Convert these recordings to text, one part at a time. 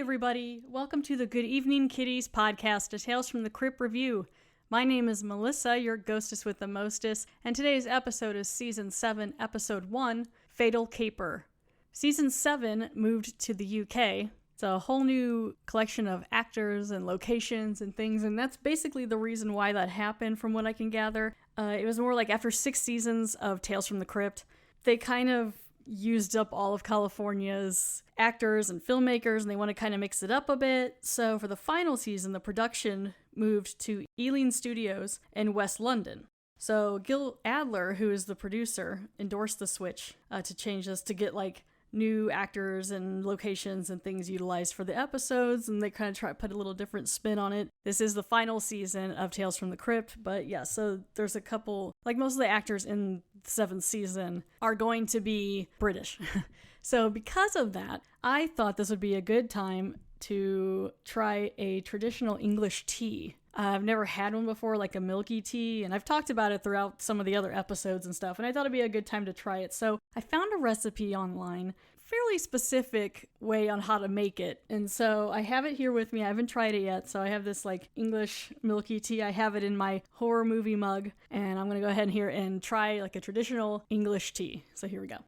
everybody. Welcome to the Good Evening Kitties podcast, a Tales from the Crypt review. My name is Melissa, your ghostess with the mostest, and today's episode is Season 7, Episode 1, Fatal Caper. Season 7 moved to the UK. It's a whole new collection of actors and locations and things, and that's basically the reason why that happened, from what I can gather. It was more like after 6 seasons of Tales from the Crypt, they kind of used up all of California's actors and filmmakers, and they want to kind of mix it up a bit. So for the final season, the production moved to Ealing Studios in West London. So Gil Adler, who is the producer, endorsed the switch to change this to get like new actors and locations and things utilized for the episodes, and they kind of try to put a little different spin on it. This is the final season of Tales from the Crypt, but yeah, so there's a couple, like most of the actors in the 7th season are going to be British. So because of that, I thought this would be a good time to try a traditional English tea. I've never had one before, like a milky tea, and I've talked about it throughout some of the other episodes and stuff, and I thought it'd be a good time to try it. So I found a recipe online, fairly specific way on how to make it, and so I have it here with me. I haven't tried it yet, so I have this like English milky tea. I have it in my horror movie mug, and I'm gonna go ahead here and try like a traditional English tea. So here we go.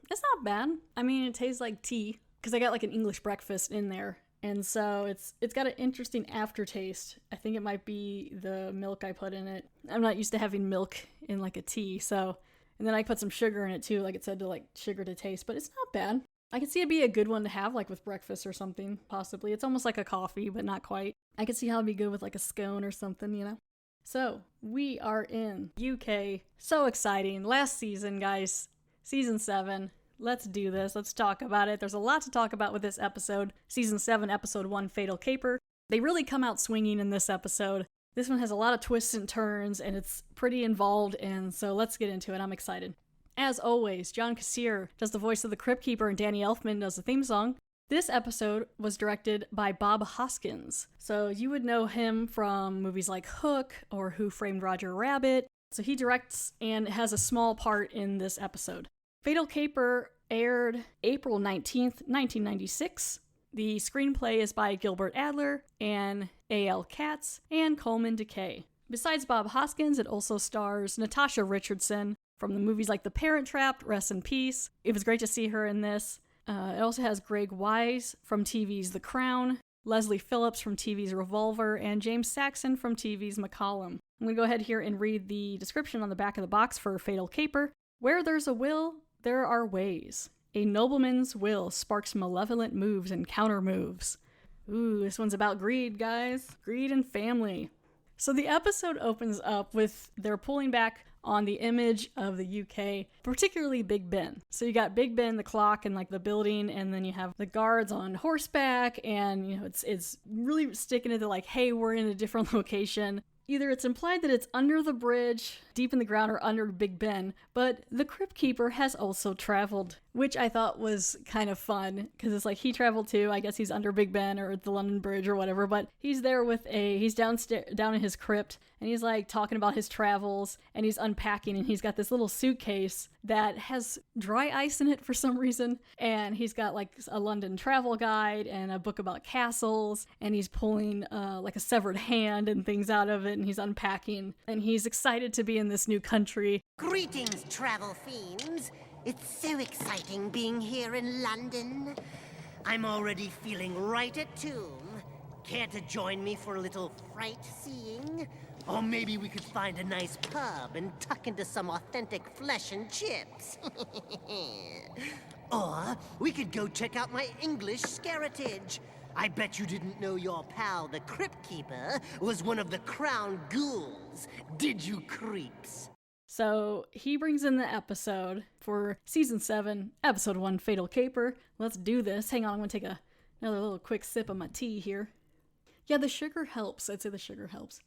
It's not bad. I mean, it tastes like tea, because I got like an English breakfast in there. And so it's got an interesting aftertaste. I think it might be the milk I put in it. I'm not used to having milk in like a tea, so... And then I put some sugar in it too, like it said to like sugar to taste, but it's not bad. I could see it'd be a good one to have like with breakfast or something, possibly. It's almost like a coffee, but not quite. I could see how it'd be good with like a scone or something, you know? So, we are in UK. So exciting. Last season, guys. Season 7. Let's do this. Let's talk about it. There's a lot to talk about with this episode. Season 7, Episode 1, Fatal Caper. They really come out swinging in this episode. This one has a lot of twists and turns, and it's pretty involved, and so let's get into it. I'm excited. As always, John Kassir does the voice of the Crypt Keeper, and Danny Elfman does the theme song. This episode was directed by Bob Hoskins. So you would know him from movies like Hook or Who Framed Roger Rabbit. So he directs and has a small part in this episode. Fatal Caper aired April 19th, 1996. The screenplay is by Gilbert Adler and A.L. Katz and Coleman DeKay. Besides Bob Hoskins, it also stars Natasha Richardson from the movies like The Parent Trap, Rest in Peace. It was great to see her in this. It also has Greg Wise from TV's The Crown, Leslie Phillips from TV's Revolver, and James Saxon from TV's McCollum. I'm going to go ahead here and read the description on the back of the box for Fatal Caper. Where there's a will, there are ways. A nobleman's will sparks malevolent moves and counter moves. Ooh, this one's about greed, guys. Greed and family. So the episode opens up with they're pulling back on the image of the UK, particularly Big Ben. So you got Big Ben, the clock, and like the building, and then you have the guards on horseback, and you know it's really sticking it to like, hey, we're in a different location. Either it's implied that it's under the bridge, deep in the ground, or under Big Ben, but the Crypt Keeper has also traveled, which I thought was kind of fun, because it's like he traveled too. I guess he's under Big Ben or the London Bridge or whatever, but he's there he's down in his crypt, and he's like talking about his travels, and he's unpacking, and he's got this little suitcase that has dry ice in it for some reason, and he's got like a London travel guide and a book about castles, and he's pulling like a severed hand and things out of it, and he's unpacking, and he's excited to be in this new country. Greetings, travel fiends. It's so exciting being here in London. I'm already feeling right at tune. Care to join me for a little fright-seeing? Or maybe we could find a nice pub and tuck into some authentic flesh and chips. Or we could go check out my English scaritage. I bet you didn't know your pal, the Crypt Keeper, was one of the crown ghouls. Did you, creeps? So he brings in the episode for Season 7, Episode 1, Fatal Caper. Let's do this. Hang on, I'm going to take another little quick sip of my tea here. Yeah, the sugar helps. I'd say the sugar helps.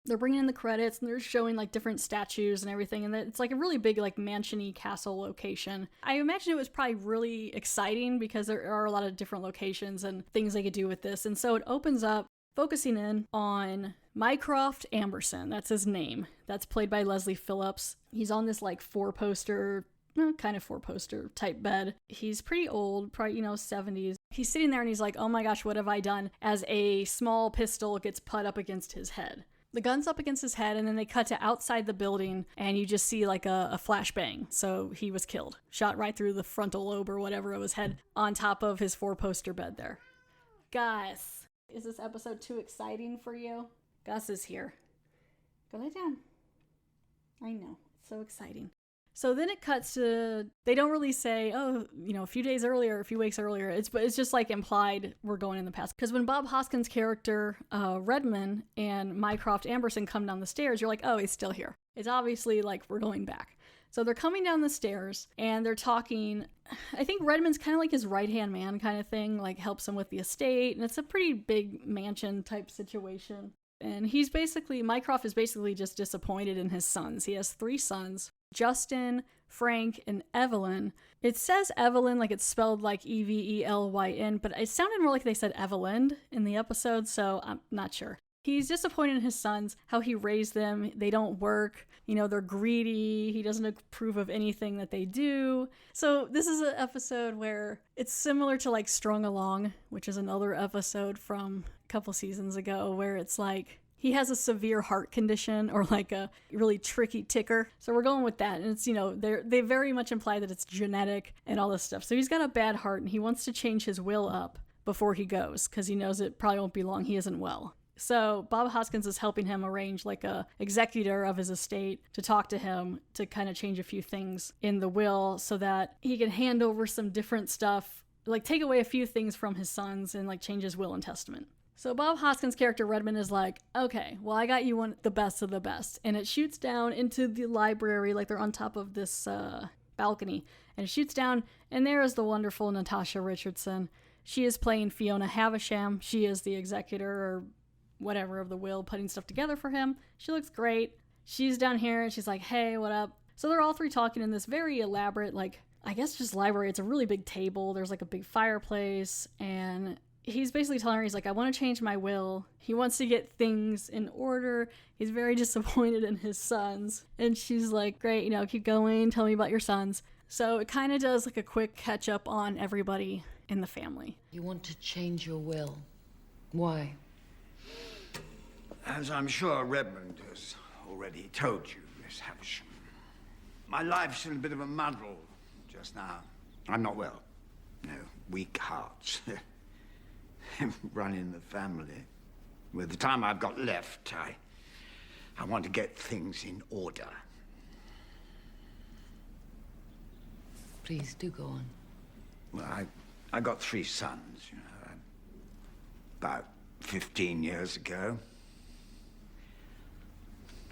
They're bringing in the credits, and they're showing like different statues and everything, and it's like a really big like mansion-y castle location. I imagine it was probably really exciting because there are a lot of different locations and things they could do with this, and so it opens up focusing in on Mycroft Amberson. That's his name. That's played by Leslie Phillips. He's on this like 4-poster kind of four-poster type bed. He's pretty old, probably, 70s. He's sitting there and he's like, oh my gosh, what have I done? As a small pistol gets put up against his head. The gun's up against his head, and then they cut to outside the building, and you just see like a flashbang. So he was killed. Shot right through the frontal lobe or whatever of his head on top of his four-poster bed there. Gus, is this episode too exciting for you? Gus is here. Go lay down. I know. It's so exciting. So then it cuts to, they don't really say, oh, a few days earlier, a few weeks earlier. It's just like implied we're going in the past. Because when Bob Hoskins' character, Redmond, and Mycroft Amberson come down the stairs, you're like, oh, he's still here. It's obviously like we're going back. So they're coming down the stairs and they're talking. I think Redmond's kind of like his right-hand man kind of thing, like helps him with the estate. And it's a pretty big mansion type situation. And Mycroft is basically just disappointed in his sons. He has 3 sons, Justin, Frank, and Evelyn. It says Evelyn like it's spelled like Evelyn, but it sounded more like they said Evelyn in the episode, so I'm not sure. He's disappointed in his sons, how he raised them. They don't work. They're greedy. He doesn't approve of anything that they do. So this is an episode where it's similar to like Strung Along, which is another episode from a couple seasons ago, where it's like he has a severe heart condition or like a really tricky ticker. So we're going with that. And it's, they very much imply that it's genetic and all this stuff. So he's got a bad heart and he wants to change his will up before he goes because he knows it probably won't be long. He isn't well. So Bob Hoskins is helping him arrange like a executor of his estate to talk to him to kind of change a few things in the will so that he can hand over some different stuff, like take away a few things from his sons and like change his will and testament. So Bob Hoskins' character Redmond is like, okay, well I got you one the best of the best. And it shoots down into the library, like they're on top of this balcony. And it shoots down and there is the wonderful Natasha Richardson. She is playing Fiona Havisham. She is the executor or whatever of the will, putting stuff together for him. She looks great. She's down here and she's like, hey, what up? So they're all 3 talking in this very elaborate, like, I guess just library. It's a really big table. There's like a big fireplace and he's basically telling her, he's like, I want to change my will. He wants to get things in order. He's very disappointed in his sons. And she's like, great, keep going. Tell me about your sons. So it kind of does like a quick catch up on everybody in the family. You want to change your will. Why? As I'm sure Redmond has already told you, Miss Havisham, my life's in a bit of a muddle just now. I'm not well. No, weak hearts. Running the family. With the time I've got left, I want to get things in order. Please, do go on. Well, I got 3 sons, about 15 years ago.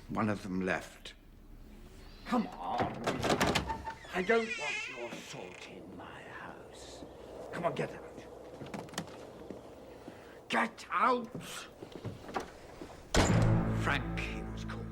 One of them left. Come on. I don't want your salt in my house. Come on, get out. Get out! Frank, he was called.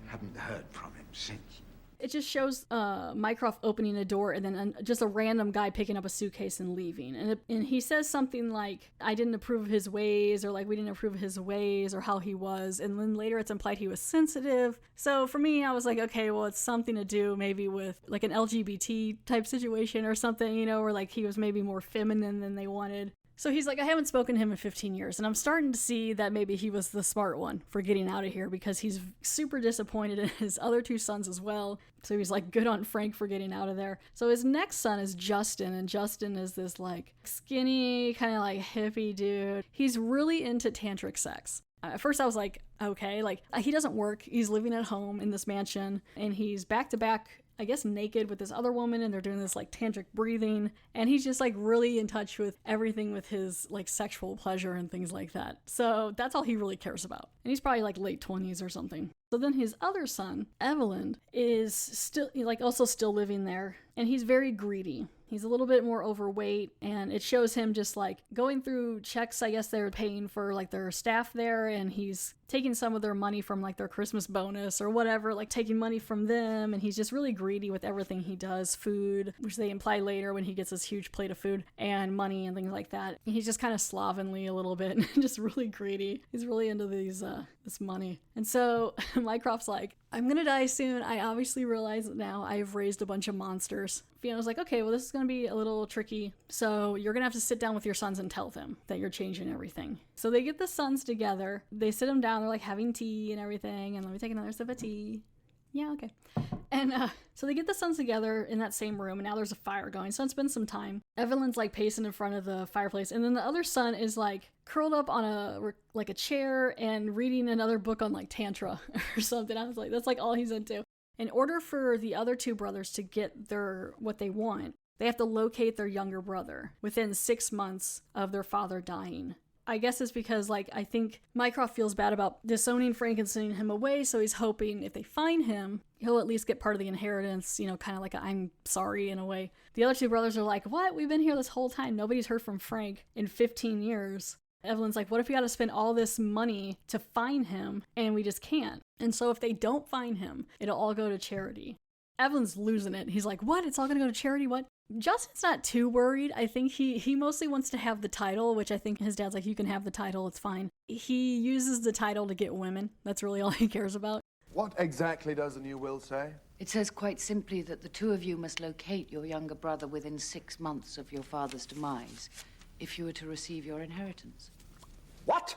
Haven't heard from him since. It just shows Mycroft opening a door and then just a random guy picking up a suitcase and leaving. And he says something like, I didn't approve of his ways, or like, we didn't approve of his ways, or how he was. And then later it's implied he was sensitive. So for me, I was like, okay, well, it's something to do maybe with like an LGBT type situation or something, where like he was maybe more feminine than they wanted. So he's like, I haven't spoken to him in 15 years. And I'm starting to see that maybe he was the smart one for getting out of here because he's super disappointed in his other 2 sons as well. So he's like, good on Frank for getting out of there. So his next son is Justin. And Justin is this like skinny, kind of like hippie dude. He's really into tantric sex. At first I was like, okay, like he doesn't work. He's living at home in this mansion and he's back to back, I guess, naked with this other woman, and they're doing this like tantric breathing, and he's just like really in touch with everything with his like sexual pleasure and things like that. So that's all he really cares about. And he's probably like late 20s or something. So then his other son, Evelyn, is still like also still living there, and he's very greedy. He's a little bit more overweight, and it shows him just like going through checks. I guess they're paying for like their staff there, and he's taking some of their money from like their Christmas bonus or whatever, like taking money from them, and he's just really greedy with everything he does. Food, which they imply later when he gets this huge plate of food, and money and things like that. And he's just kind of slovenly a little bit, just really greedy. He's really into this money. And so Mycroft's like, I'm gonna die soon. I obviously realize now I've raised a bunch of monsters. Fiona's like, okay, well, this is gonna be a little tricky. So you're gonna have to sit down with your sons and tell them that you're changing everything. So they get the sons together. They sit them down. They're like having tea and everything. And let me take another sip of tea. Yeah, okay. And so they get the sons together in that same room, and now there's a fire going. So it's been some time. Evelyn's like pacing in front of the fireplace, and then the other son is like curled up on a chair and reading another book on like Tantra or something. I was like, that's like all he's into. In order for the other two brothers to get what they want, they have to locate their younger brother within 6 months of their father dying. I guess it's because, like, I think Mycroft feels bad about disowning Frank and sending him away, so he's hoping if they find him, he'll at least get part of the inheritance, you know, kind of like a I'm sorry in a way. The other two brothers are like, what? We've been here this whole time. Nobody's heard from Frank in 15 years. Evelyn's like, what if we got to spend all this money to find him, and we just can't? And so if they don't find him, it'll all go to charity. Evelyn's losing it. He's like, what? It's all going to go to charity? What? Justin's not too worried. I think he mostly wants to have the title, which I think his dad's like, you can have the title, it's fine. He uses the title to get women. That's really all he cares about. What exactly does the new will say? It says quite simply that the two of you must locate your younger brother within 6 months of your father's demise if you were to receive your inheritance. What?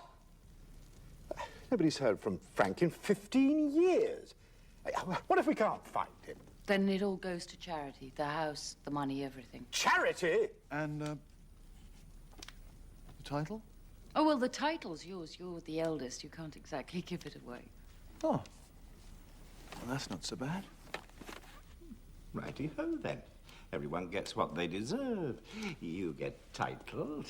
Nobody's heard from Frank in 15 years. What if we can't find him? Then it all goes to charity. The house, the money, everything. Charity? And, the title? Oh, well, the title's yours. You're the eldest. You can't exactly give it away. Oh. Well, that's not so bad. Righty-ho, then. Everyone gets what they deserve. You get titled.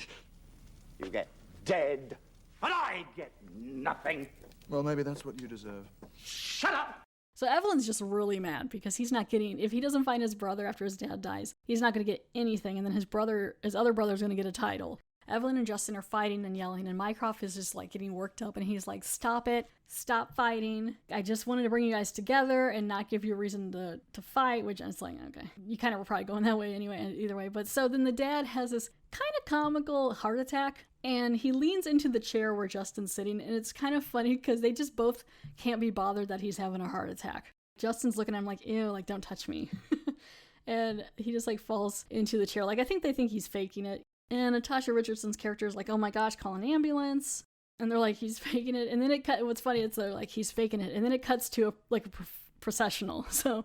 You get dead. And I get nothing. Well, maybe that's what you deserve. Shut up! So Evelyn's just really mad because he's not getting, if he doesn't find his brother after his dad dies, he's not going to get anything, and then his other brother's going to get a title. Evelyn and Justin are fighting and yelling, and Mycroft is just like getting worked up, and he's like, stop it, stop fighting. I just wanted to bring you guys together and not give you a reason to fight, which I was like, okay, you kind of were probably going that way anyway, either way. But so then the dad has this kind of comical heart attack, and he leans into the chair where Justin's sitting, and it's kind of funny because they just both can't be bothered that he's having a heart attack. Justin's looking at him like, ew, like, don't touch me. And he just like falls into the chair. Like, I think they think he's faking it. And Natasha Richardson's character is like, oh my gosh, call an ambulance. And they're like, he's faking it. And then what's funny, it's they're like, he's faking it. And then it cuts to a processional. So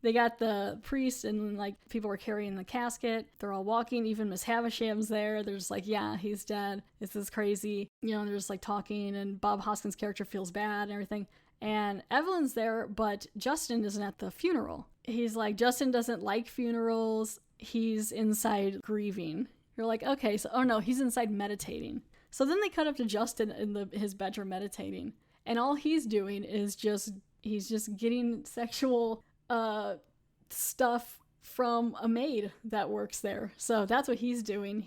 they got the priest and like people were carrying the casket. They're all walking. Even Miss Havisham's there. They're just like, yeah, he's dead. This is crazy. You know, they're just like talking, and Bob Hoskins' character feels bad and everything. And Evelyn's there, but Justin isn't at the funeral. He's like, Justin doesn't like funerals. He's inside grieving. You're like, okay, so, oh no, he's inside meditating. So then they cut up to Justin in his bedroom meditating. And all he's doing is he's just getting sexual stuff from a maid that works there. So that's what he's doing.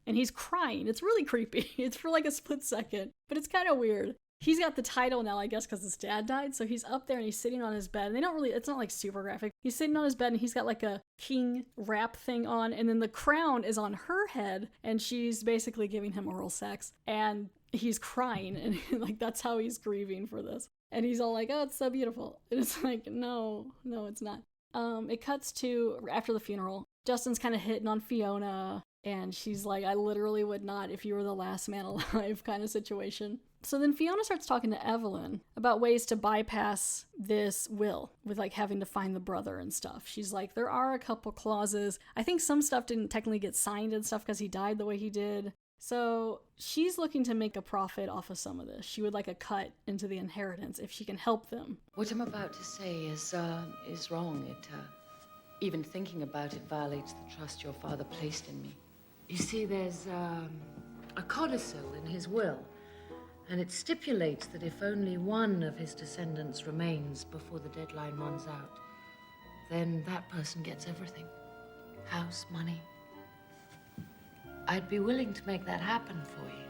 And he's crying. It's really creepy. It's for like a split second, but it's kind of weird. He's got the title now, I guess, because his dad died. So he's up there and he's sitting on his bed. And it's not like super graphic. He's sitting on his bed and he's got like a king wrap thing on. And then the crown is on her head. And she's basically giving him oral sex. And he's crying. And like, that's how he's grieving for this. And he's all like, oh, it's so beautiful. And it's like, no, it's not. It cuts to after the funeral. Justin's kind of hitting on Fiona. And she's like, I literally would not if you were the last man alive kind of situation. So then Fiona starts talking to Evelyn about ways to bypass this will with like having to find the brother and stuff. She's like, there are a couple clauses. I think some stuff didn't technically get signed and stuff because he died the way he did. So she's looking to make a profit off of some of this. She would like a cut into the inheritance if she can help them. What I'm about to say is wrong. Even thinking about it violates the trust your father placed in me. You see, there's a codicil in his will, and it stipulates that if only one of his descendants remains before the deadline runs out, then that person gets everything. house, money. I'd be willing to make that happen for you.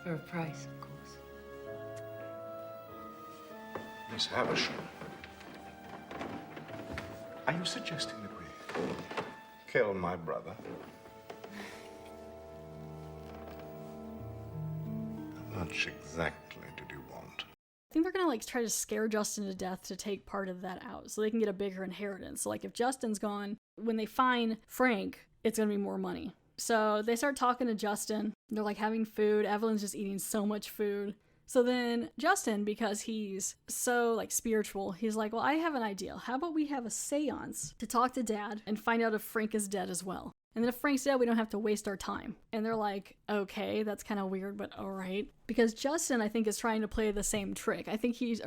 For a price, of course. Miss Havisham, are you suggesting that we Kill my brother. How much exactly did you want? I think they're gonna like try to scare Justin to death to take part of that out so they can get a bigger inheritance. So like if Justin's gone, when they find Frank, it's gonna be more money. So they start talking to Justin. They're like having food. Evelyn's just eating so much food. So then Justin, because he's so like spiritual, he's like, well, I have an idea. How about we have a seance to talk to Dad and find out if Frank is dead as well? And then if Frank's dead, we don't have to waste our time. And they're like, okay, that's kind of weird, but all right. Because Justin, I think, is trying to play the same trick. I think he's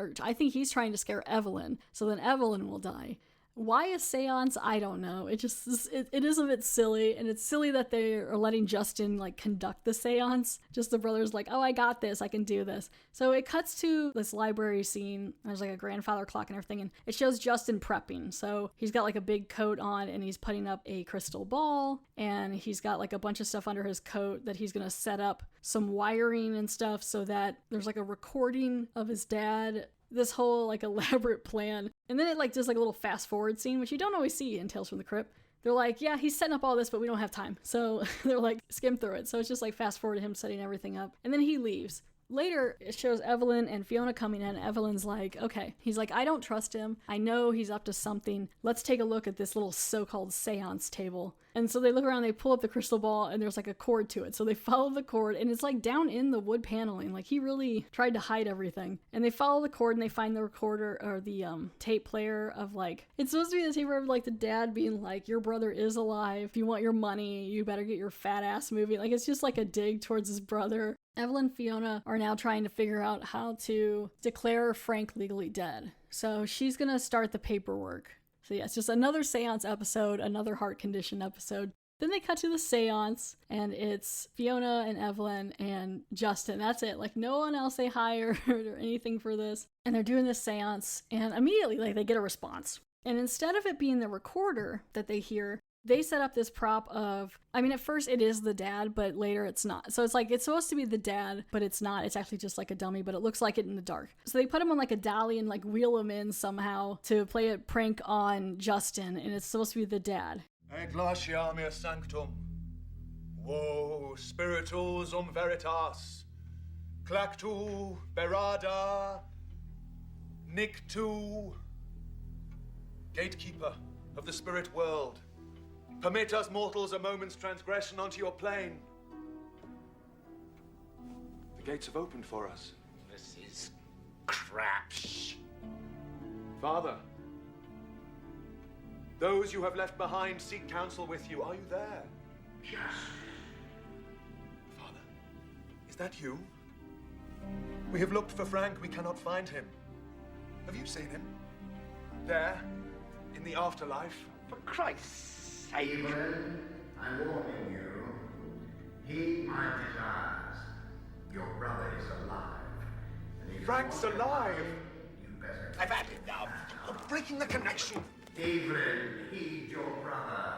trying to scare Evelyn, so then Evelyn will die. Why a seance? I don't know. It is a bit silly, and it's silly that they are letting Justin like conduct the seance. Just the brother's like, oh, I got this, I can do this. So it cuts to this library scene. There's like a grandfather clock and everything, and it shows Justin prepping. So he's got like a big coat on, and he's putting up a crystal ball, and he's got like a bunch of stuff under his coat that he's gonna set up some wiring and stuff so that there's like a recording of his dad. This whole like elaborate plan. And then it like does like a little fast forward scene, which you don't always see in Tales from the Crypt. They're like, yeah, he's setting up all this, but we don't have time. So they're like, skim through it. So it's just like fast forward to him setting everything up. And then he leaves. Later, it shows Evelyn and Fiona coming in. Evelyn's like, okay. He's like, I don't trust him. I know he's up to something. Let's take a look at this little so-called seance table. And so they look around, they pull up the crystal ball, and there's like a cord to it. So they follow the cord, and it's like down in the wood paneling. Like he really tried to hide everything. And they follow the cord, and they find the recorder or the tape player of like, it's supposed to be the tape player of like the dad being like, your brother is alive. If you want your money, you better get your fat ass moving. Like it's just like a dig towards his brother. Evelyn and Fiona are now trying to figure out how to declare Frank legally dead. So she's going to start the paperwork. So yeah, it's just another seance episode, another heart condition episode. Then they cut to the seance, and it's Fiona and Evelyn and Justin. That's it. Like no one else they hired or anything for this. And they're doing this seance, and immediately like they get a response. And instead of it being the recorder that they hear, they set up this prop of, I mean, at first it is the dad, but later it's not. So it's like, it's supposed to be the dad, but it's not. It's actually just like a dummy, but it looks like it in the dark. So they put him on like a dolly and like wheel him in somehow to play a prank on Justin, and it's supposed to be the dad. Glaciamia sanctum. Wo spiritus veritas. Clactu berada. Nictu. Gatekeeper of the spirit world. Permit us mortals a moment's transgression onto your plane. The gates have opened for us. This is craps. Father, those you have left behind seek counsel with you. Are you there? Yes. Father, is that you? We have looked for Frank. We cannot find him. Have you seen him? There, in the afterlife? For Christ's sake. Evelyn, I'm warning you. Heed my desires. Your brother is alive. And if Frank's you want alive? him, you better... I've had it now. I'm breaking the connection. Evelyn, heed your brother.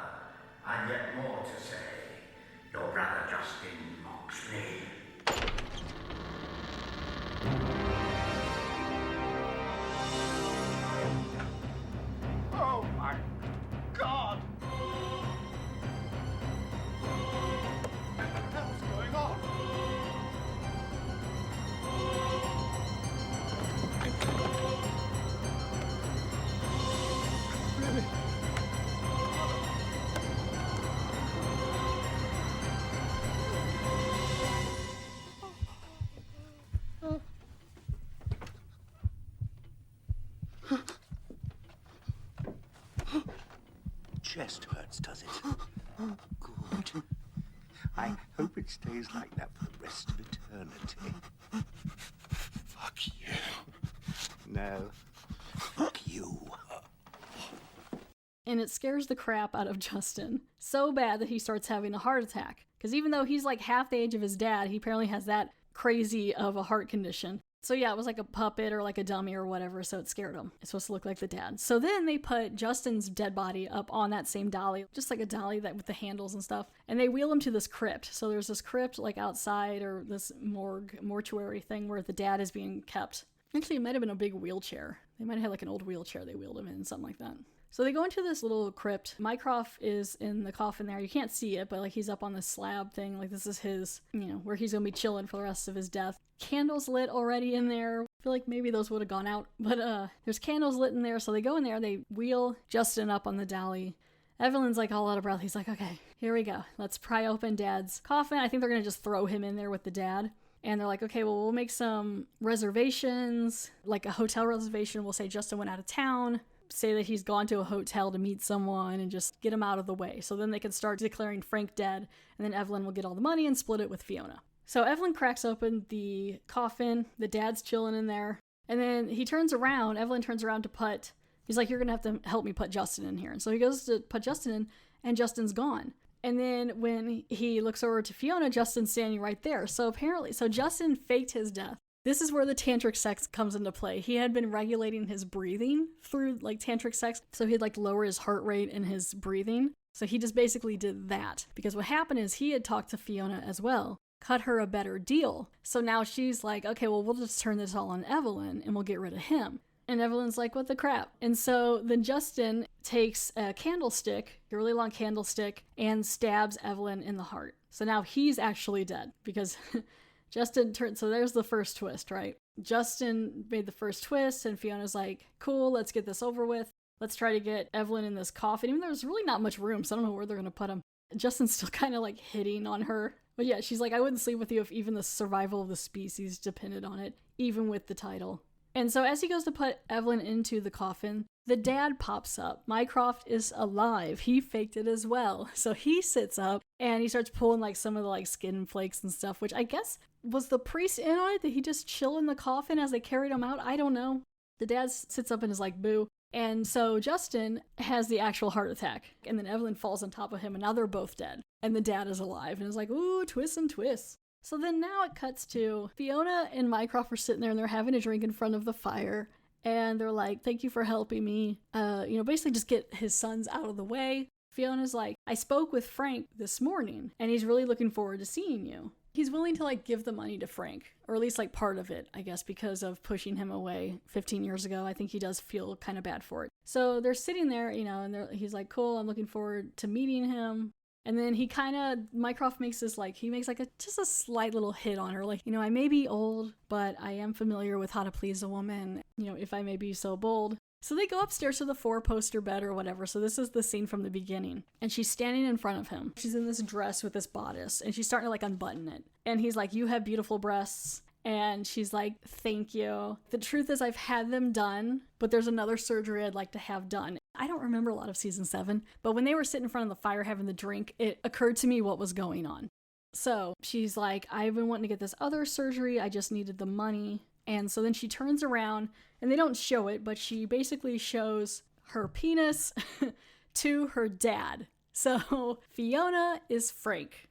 I've yet more to say. Your brother Justin mocks me. Oh my God! What the hell's going on? Chest hurts, does it? Good. I hope it stays like that for the rest of eternity. Fuck you. No. Fuck you. And it scares the crap out of Justin so bad that he starts having a heart attack. Because even though he's like half the age of his dad, he apparently has that crazy of a heart condition. So yeah, it was like a puppet or like a dummy or whatever, so it scared him. It's supposed to look like the dad. So then they put Justin's dead body up on that same dolly, just like a dolly that with the handles and stuff, and they wheel him to this crypt. So there's this crypt like outside, or this mortuary thing where the dad is being kept. Actually, it might have been a big wheelchair. They might have had like an old wheelchair they wheeled him in, something like that. So they go into this little crypt. Mycroft is in the coffin there. You can't see it, but like he's up on this slab thing. Like this is his, where he's going to be chilling for the rest of his death. Candles lit already in there. I feel like maybe those would have gone out, but there's candles lit in there. So they go in there, they wheel Justin up on the dolly. Evelyn's like all out of breath. He's like, okay, here we go. Let's pry open Dad's coffin. I think they're going to just throw him in there with the dad. And they're like, okay, well, we'll make some reservations, like a hotel reservation. We'll say Justin went out of town. Say that he's gone to a hotel to meet someone and just get him out of the way. So then they can start declaring Frank dead, and then Evelyn will get all the money and split it with Fiona. So Evelyn cracks open the coffin. The dad's chilling in there. And then he turns around. Evelyn turns around to put... He's like, you're going to have to help me put Justin in here. And so he goes to put Justin in, and Justin's gone. And then when he looks over to Fiona, Justin's standing right there. So Justin faked his death. This is where the tantric sex comes into play. He had been regulating his breathing through like tantric sex. So he'd like lower his heart rate and his breathing. So he just basically did that. Because what happened is he had talked to Fiona as well, cut her a better deal. So now she's like, okay, well, we'll just turn this all on Evelyn and we'll get rid of him. And Evelyn's like, what the crap? And so then Justin takes a candlestick, a really long candlestick, and stabs Evelyn in the heart. So now he's actually dead because Justin turned, so there's the first twist, right? Justin made the first twist and Fiona's like, cool, let's get this over with. Let's try to get Evelyn in this coffin. Even though there's really not much room, so I don't know where they're going to put him. Justin's still kind of like hitting on her. But yeah, she's like, I wouldn't sleep with you if even the survival of the species depended on it, even with the title. And so as he goes to put Evelyn into the coffin, the dad pops up. Mycroft is alive. He faked it as well. So he sits up and he starts pulling like some of the like skin flakes and stuff, which I guess was the priest in on it? Did he just chill in the coffin as they carried him out? I don't know. The dad sits up and is like, boo. And so Justin has the actual heart attack. And then Evelyn falls on top of him and now they're both dead. And the dad is alive and is like, ooh, twists and twists. So then now it cuts to Fiona and Mycroft are sitting there and they're having a drink in front of the fire. And they're like, thank you for helping me. Basically just get his sons out of the way. Fiona's like, I spoke with Frank this morning and he's really looking forward to seeing you. He's willing to like give the money to Frank, or at least like part of it, I guess, because of pushing him away 15 years ago. I think he does feel kind of bad for it. So they're sitting there, and he's like, cool, I'm looking forward to meeting him. And then Mycroft makes this just a slight little hit on her. Like, I may be old, but I am familiar with how to please a woman, if I may be so bold. So they go upstairs to the 4-poster bed or whatever. So this is the scene from the beginning. And she's standing in front of him. She's in this dress with this bodice and she's starting to like unbutton it. And he's like, you have beautiful breasts. And she's like, thank you. The truth is I've had them done, but there's another surgery I'd like to have done. I don't remember a lot of season 7, but when they were sitting in front of the fire having the drink, it occurred to me what was going on. So she's like, I've been wanting to get this other surgery. I just needed the money. And so then she turns around and they don't show it, but she basically shows her penis to her dad. So Fiona is Frank.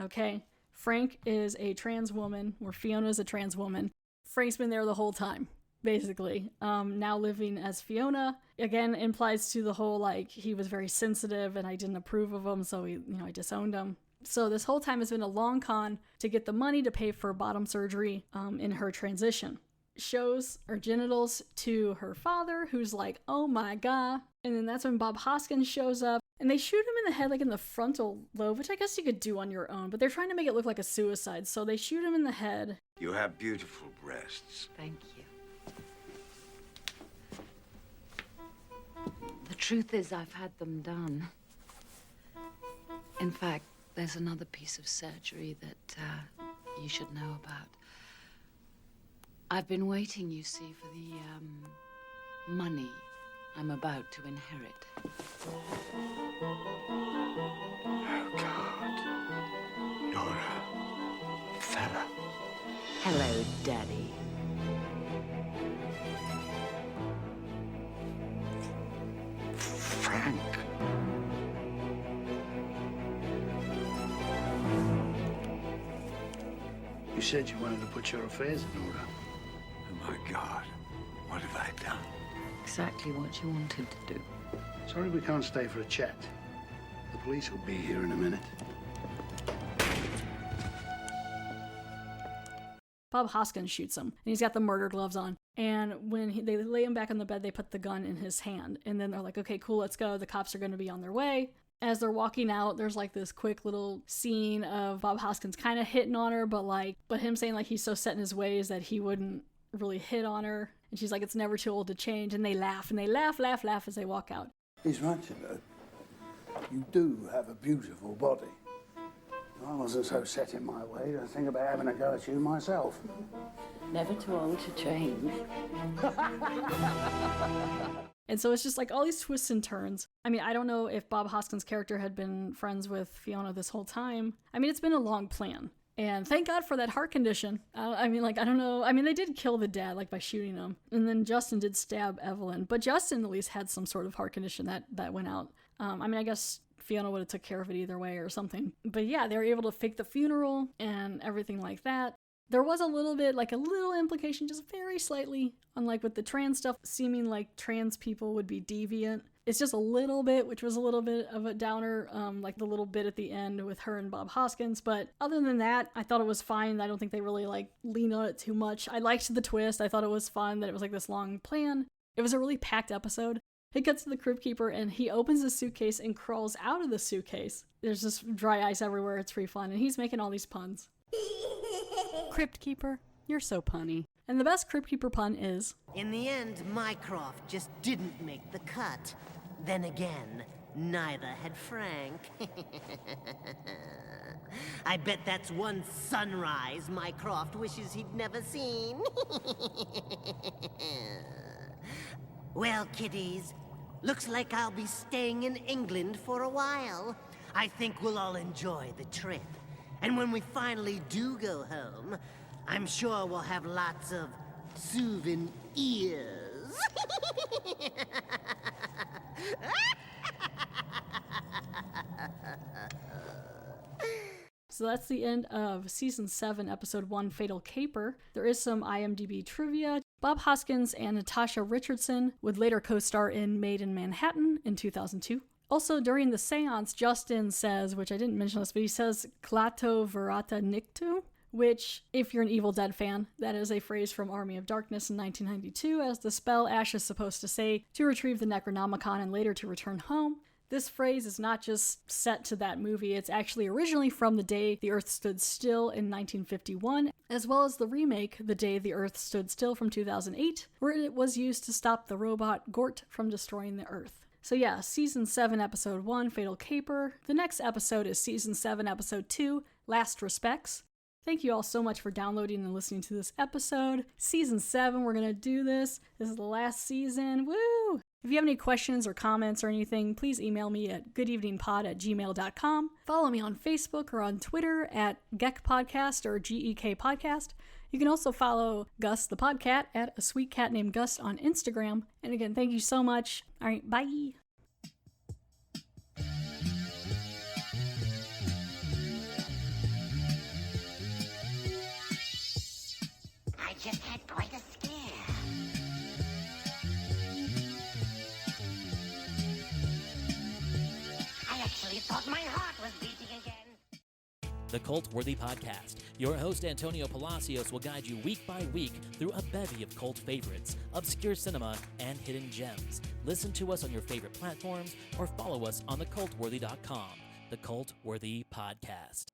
Okay. Frank is a trans woman, or Fiona is a trans woman. Frank's been there the whole time, basically. Now living as Fiona, again, implies to the whole, like, he was very sensitive and I didn't approve of him, so I disowned him. So this whole time has been a long con to get the money to pay for bottom surgery in her transition. Shows her genitals to her father, who's like, oh my god. And then that's when Bob Hoskins shows up. And they shoot him in the head, like in the frontal lobe, which I guess you could do on your own. But they're trying to make it look like a suicide. So they shoot him in the head. You have beautiful breasts. Thank you. The truth is, I've had them done. In fact, there's another piece of surgery that you should know about. I've been waiting, you see, for the money I'm about to inherit. Oh, God. Nora. Fella. Hello, Daddy. Frank. You said you wanted to put your affairs in order. exactly what you wanted to do. Sorry we can't stay for a chat. The police will be here in a minute. Bob Hoskins shoots him, and he's got the murder gloves on. And when they lay him back on the bed, they put the gun in his hand. And then they're like, okay, cool, let's go. The cops are going to be on their way. As they're walking out, there's like this quick little scene of Bob Hoskins kind of hitting on her, but him saying like he's so set in his ways that he wouldn't really hit on her. And she's like, it's never too old to change. And they laugh as they walk out. He's right, you know. You do have a beautiful body. I wasn't so set in my way to think about having a go at you myself. Never too old to change. And so it's just like all these twists and turns. I mean, I don't know if Bob Hoskins' character had been friends with Fiona this whole time. I mean, it's been a long plan. And thank God for that heart condition. I don't know. I mean, they did kill the dad, like, by shooting him. And then Justin did stab Evelyn. But Justin at least had some sort of heart condition that went out. I guess Fiona would have took care of it either way or something. But yeah, they were able to fake the funeral and everything like that. There was a little bit, like a little implication, just very slightly, on like with the trans stuff, seeming like trans people would be deviant. It's just a little bit, which was a little bit of a downer, like the little bit at the end with her and Bob Hoskins. But other than that, I thought it was fine. I don't think they really like leaned on it too much. I liked the twist. I thought it was fun that it was like this long plan. It was a really packed episode. It cuts to the Crypt Keeper and he opens the suitcase and crawls out of the suitcase. There's just dry ice everywhere. It's pretty fun. And he's making all these puns. Crypt Keeper, you're so punny. And the best Crypt Keeper pun is... In the end, Mycroft just didn't make the cut. Then again, neither had Frank. I bet that's one sunrise Mycroft wishes he'd never seen. Well, kiddies, looks like I'll be staying in England for a while. I think we'll all enjoy the trip. And when we finally do go home, I'm sure we'll have lots of souvenirs. So that's the end of Season 7, Episode 1, Fatal Caper. There is some IMDb trivia. Bob Hoskins and Natasha Richardson would later co-star in Made in Manhattan in 2002. Also, during the seance, Justin says, which I didn't mention this, but he says, Klato Verata Nictu, which, if you're an Evil Dead fan, that is a phrase from Army of Darkness in 1992, as the spell Ash is supposed to say to retrieve the Necronomicon and later to return home. This phrase is not just set to that movie, it's actually originally from The Day the Earth Stood Still in 1951, as well as the remake The Day the Earth Stood Still from 2008, where it was used to stop the robot Gort from destroying the Earth. So yeah, Season 7, Episode 1, Fatal Caper. The next episode is Season 7, Episode 2, Last Respects. Thank you all so much for downloading and listening to this episode. Season 7, we're gonna do this. This is the last season. Woo! If you have any questions or comments or anything, please email me at goodeveningpod@gmail.com. Follow me on Facebook or on Twitter at GEK or GEK Podcast. You can also follow Gus the Podcat at A Sweet Cat Named Gus on Instagram. And again, thank you so much. All right, bye. I just had quite a scare. I actually thought my heart was beating again. The Cult-Worthy Podcast. Your host, Antonio Palacios, will guide you week by week through a bevy of cult favorites, obscure cinema, and hidden gems. Listen to us on your favorite platforms or follow us on thecultworthy.com. The Cult-Worthy Podcast.